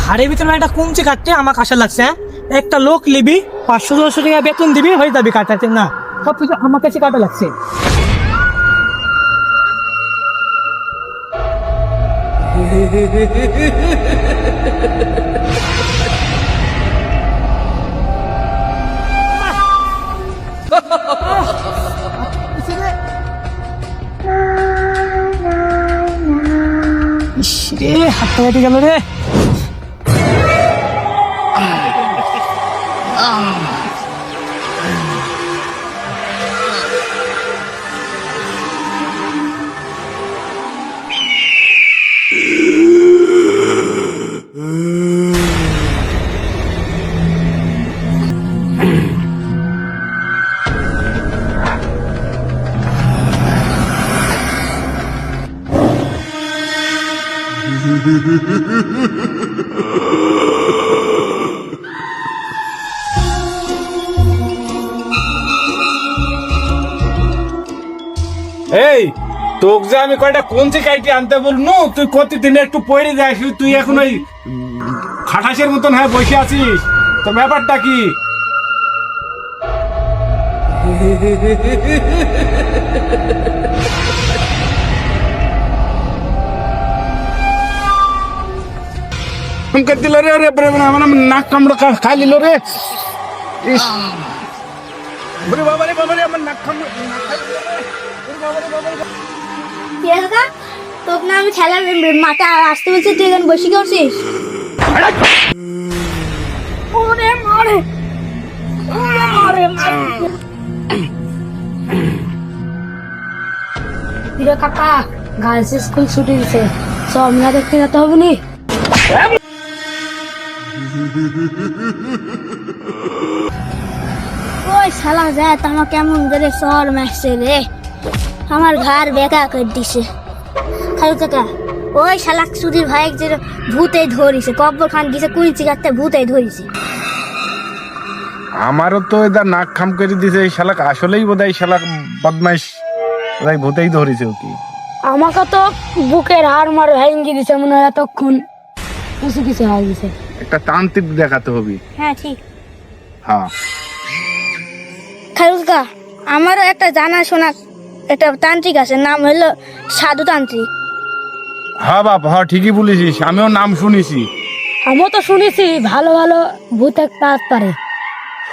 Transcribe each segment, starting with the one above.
ঝাড়ের ভিতরে একটা কমছে কাটতে আমাকে আশা লাগছে। হ্যাঁ, একটা লোক নিবি, 500-600 টাকা বেতন দিবি, হয়ে যাবি কাটাতে। না, সব কিছু আমার কাছে কাটা লাগছে। ইস রে, হাতটা কেটে গেল রে। এই তোকে যে আমি কয়টা কোনচি কাইটি আনতে বলনু, তুই প্রতিদিন একটু পড়ে যাস, তুই এখন ওই খাটাসের মতন হ্যাঁ বসে আছিস। তো ব্যাপারটা কি? দিল রে, নাক কামড়া খাই নিল রে। বাবা রে বাবা রে, আমার নাক কামড়া তোকে না আমি খেলার মাথা আসতে বলছি, তুই এখানে বসে করছিস। কাকা, গার্লস স্কুল ছুটি দিছে, সব না দেখতে যেতে হবে নি। ওই শালা যায় আমার কেমন করে শহর মারছে রে, আমার ঘর বেকা করে দিছে। খালু কাকা, ওই শালা সুধীর ভাই যে ভূতে ধরিছে, কব্বর খান গেছে কুইচি কাটতে ভূতে ধরিছে। আমারও তো এদা নাক খাম করে দিছে এই শালাক, আসলেই বোধহয় শালাক বদমাইশ, বোধহয় ভূতেই ধরেছে ওকে। আমাকে তো বুকের হাড় মার ভেঙে দিছে মনে হয়, এতক্ষণ কিছু কিছু হয়ে গেছে। একটা তান্ত্রিক দেখাতে হবে। হ্যাঁ ঠিক। হ্যাঁ খালু কাকা, আমারও একটা জানাশোনা একটা তান্ত্রিক আছে, নাম হলো সাধু তান্ত্রিক। হ্যাঁ বাপ, হ্যাঁ ঠিকই বলেছিস, আমিও নাম শুনেছি। আমিও তো শুনেছি ভালো ভালো ভূত কাজ পারে।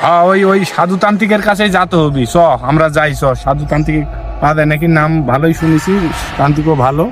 হ্যাঁ, ওই সাধু তান্ত্রিকের কাছে যেতে হবে। চ আমরা যাই, চ সাধু তান্ত্রিক পাবে নাকি, নাম ভালোই শুনেছি, তান্ত্রিকও ভালো।